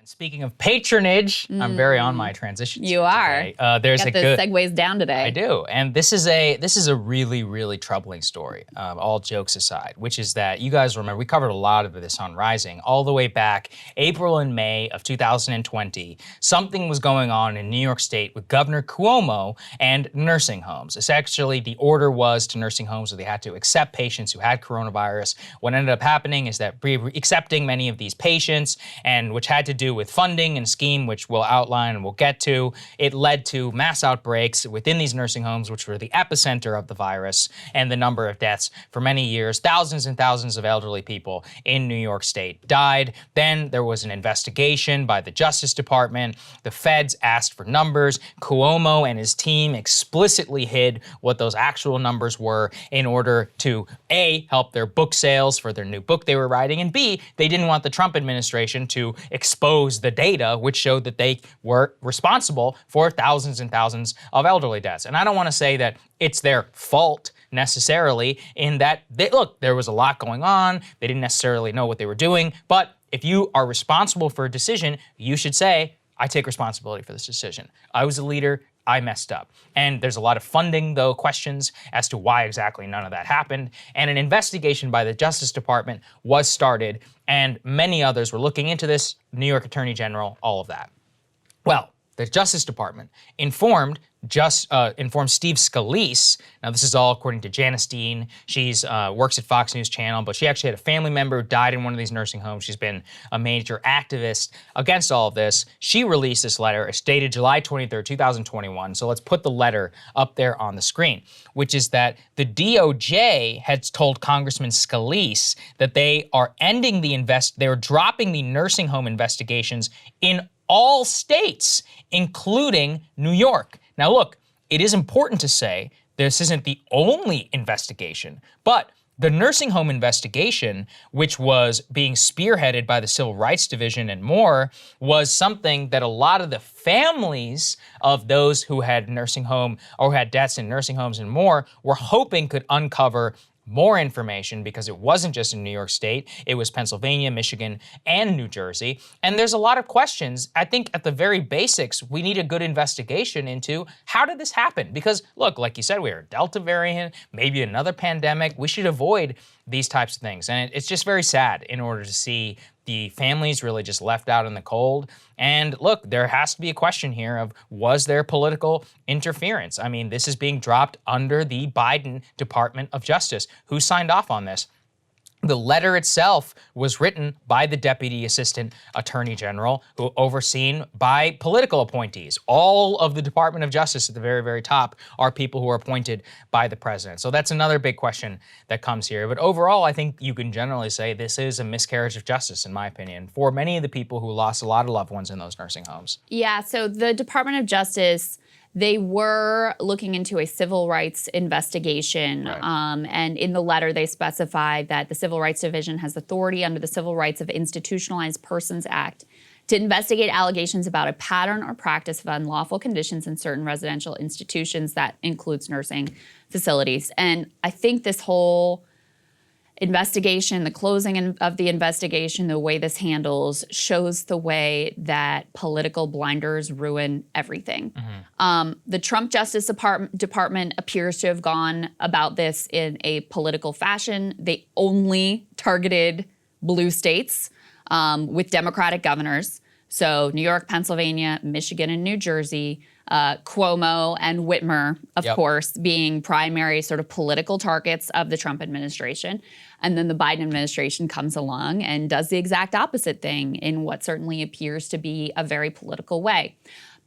Speaking of patronage, I'm very on my transitions. You are. Today. There's Got a the good segues down today. I do, and this is a really troubling story. All jokes aside, which is that you guys remember we covered a lot of this on Rising all the way back April and May of 2020. Something was going on in New York State with Governor Cuomo and nursing homes. Essentially, the order was to nursing homes that they had to accept patients who had coronavirus. What ended up happening is that accepting many of these patients, and which had to do with funding and scheme, which we'll outline and we'll get to, it led to mass outbreaks within these nursing homes, which were the epicenter of the virus, and the number of deaths for many years. Thousands and thousands of elderly people in New York State died. Then there was an investigation by the Justice Department. The feds asked for numbers. Cuomo and his team explicitly hid what those actual numbers were in order to A, help their book sales for their new book they were writing, and B, they didn't want the Trump administration to expose the data, which showed that they were responsible for thousands and thousands of elderly deaths. And I don't want to say that it's their fault necessarily, in that look, there was a lot going on. They didn't necessarily know what they were doing. But if you are responsible for a decision, you should say, I take responsibility for this decision. I was a leader. I messed up. And there's a lot of funding, though, questions as to why exactly none of that happened. And an investigation by the Justice Department was started, and many others were looking into this, New York Attorney General, all of that. Well, the Justice Department informed Steve Scalise. Now, this is all according to Janice Dean. She's works at Fox News Channel, but she actually had a family member who died in one of these nursing homes. She's been a major activist against all of this. She released this letter. It's dated July 23rd, 2021. So let's put the letter up there on the screen, which is that the DOJ had told Congressman Scalise that they are ending they're dropping the nursing home investigations in all states, including New York. Now look, it is important to say this isn't the only investigation, but the nursing home investigation, which was being spearheaded by the Civil Rights Division and more, was something that a lot of the families of those who had nursing home or had deaths in nursing homes and more were hoping could uncover more information, because it wasn't just in New York State, it was Pennsylvania, Michigan, and New Jersey. And there's a lot of questions. I think at the very basics, we need a good investigation into how did this happen? Because look, like you said, we are a Delta variant, maybe another pandemic. We should avoid these types of things. And it's just very sad in order to see the families really just left out in the cold. And look, there has to be a question here of, was there political interference? I mean, this is being dropped under the Biden Department of Justice. Who signed off on this? The letter itself was written by the Deputy Assistant Attorney General, who overseen by political appointees. All of the Department of Justice at the very, very top are people who are appointed by the president. So that's another big question that comes here. But overall, I think you can generally say this is a miscarriage of justice, in my opinion, for many of the people who lost a lot of loved ones in those nursing homes. Yeah, so the Department of Justice, they were looking into a civil rights investigation, right. And in the letter they specified that the Civil Rights Division has authority under the Civil Rights of Institutionalized Persons Act to investigate allegations about a pattern or practice of unlawful conditions in certain residential institutions. That includes nursing facilities. And I think this whole investigation, the closing of the investigation, the way this handles, shows the way that political blinders ruin everything. Mm-hmm. The Trump Justice Department appears to have gone about this in a political fashion. They only targeted blue states with Democratic governors. So New York, Pennsylvania, Michigan, and New Jersey. Cuomo and Whitmer, of course, being primary sort of political targets of the Trump administration. And then the Biden administration comes along and does the exact opposite thing in what certainly appears to be a very political way.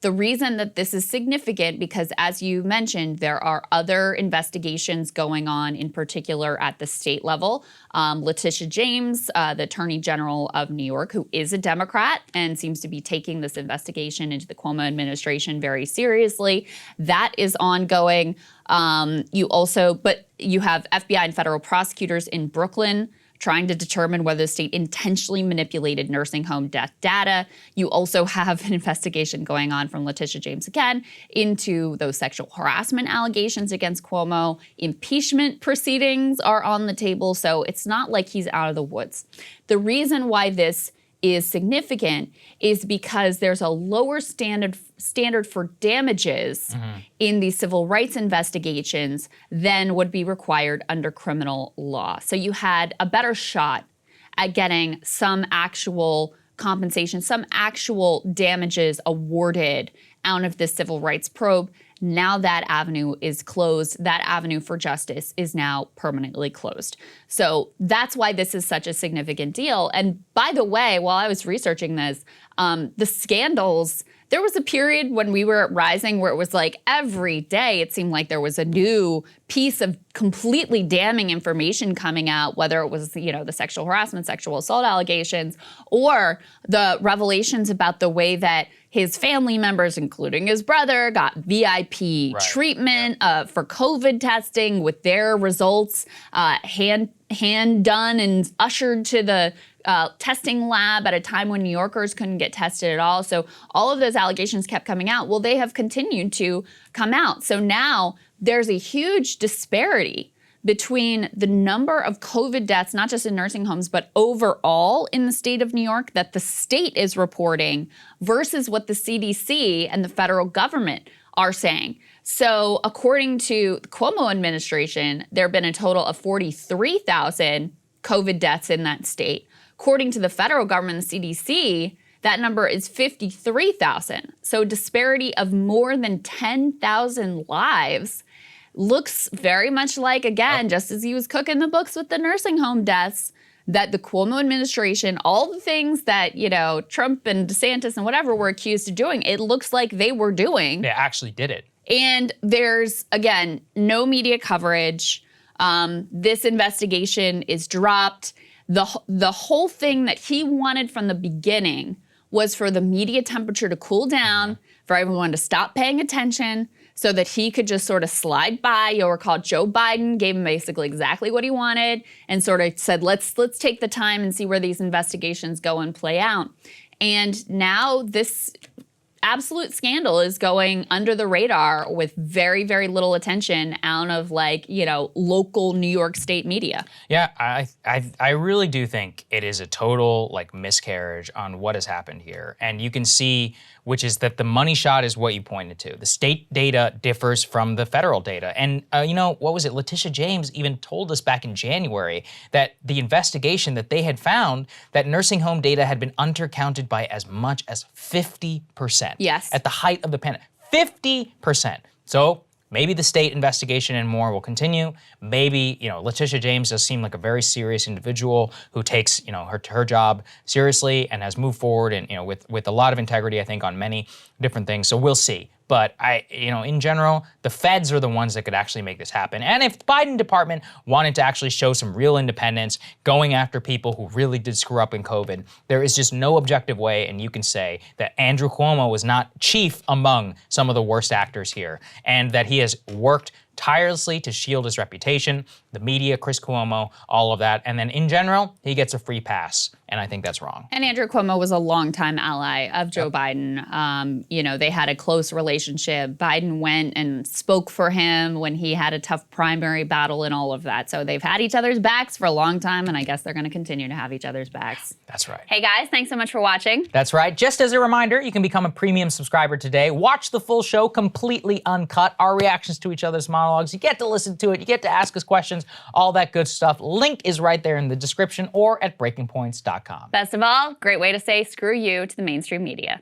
The reason that this is significant, because as you mentioned, there are other investigations going on, in particular at the state level. Letitia James, the Attorney General of New York, who is a Democrat and seems to be taking this investigation into the Cuomo administration very seriously. That is ongoing. But you have FBI and federal prosecutors in Brooklyn trying to determine whether the state intentionally manipulated nursing home death data. You also have an investigation going on from Letitia James again into those sexual harassment allegations against Cuomo. Impeachment proceedings are on the table, so it's not like he's out of the woods. The reason why this is significant is because there's a lower standard for damages in these civil rights investigations than would be required under criminal law. So you had a better shot at getting some actual compensation, some actual damages awarded out of this civil rights probe. Now that avenue is closed. That avenue for justice is now permanently closed. So that's why this is such a significant deal. And by the way, while I was researching this, the scandals, there was a period when we were at Rising where it was like every day it seemed like there was a new piece of completely damning information coming out, whether it was, the sexual harassment, sexual assault allegations, or the revelations about the way that his family members, including his brother, got VIP treatment for COVID testing with their results hand done and ushered to the testing lab at a time when New Yorkers couldn't get tested at all. So all of those allegations kept coming out. Well, they have continued to come out. So now there's a huge disparity between the number of COVID deaths, not just in nursing homes, but overall in the state of New York that the state is reporting versus what the CDC and the federal government are saying. So according to the Cuomo administration, there have been a total of 43,000 COVID deaths in that state. According to the federal government, the CDC, that number is 53,000. So disparity of more than 10,000 lives. Looks very much like, again, just as he was cooking the books with the nursing home deaths, that the Cuomo administration, all the things that, Trump and DeSantis and whatever were accused of doing, it looks like they were doing. They actually did it. And there's, again, no media coverage. This investigation is dropped. The whole thing that he wanted from the beginning was for the media temperature to cool down, for everyone to stop paying attention, so that he could just sort of slide by. You'll recall Joe Biden gave him basically exactly what he wanted and sort of said, let's take the time and see where these investigations go and play out. And now this absolute scandal is going under the radar with very, very little attention out of local New York State media. Yeah, I really do think it is a total miscarriage on what has happened here. And you can see, which is that the money shot is what you pointed to. The state data differs from the federal data. And what was it? Letitia James even told us back in January that the investigation that they had found that nursing home data had been undercounted by as much as 50%. Yes. At the height of the pandemic, 50%. So maybe the state investigation and more will continue. Maybe, Letitia James does seem like a very serious individual who takes, her job seriously and has moved forward and, with a lot of integrity, I think, on many different things. So we'll see. But in general, the feds are the ones that could actually make this happen. And if the Biden department wanted to actually show some real independence, going after people who really did screw up in COVID, there is just no objective way, and you can say that Andrew Cuomo was not chief among some of the worst actors here, and that he has worked tirelessly to shield his reputation, the media, Chris Cuomo, all of that. And then in general, he gets a free pass. And I think that's wrong. And Andrew Cuomo was a longtime ally of Joe Biden. They had a close relationship. Biden went and spoke for him when he had a tough primary battle and all of that. So they've had each other's backs for a long time, and I guess they're going to continue to have each other's backs. That's right. Hey guys, thanks so much for watching. That's right. Just as a reminder, you can become a premium subscriber today. Watch the full show completely uncut, our reactions to each other's monologues. You get to listen to it. You get to ask us questions, all that good stuff. Link is right there in the description or at breakingpoints.com. Best of all, great way to say screw you to the mainstream media.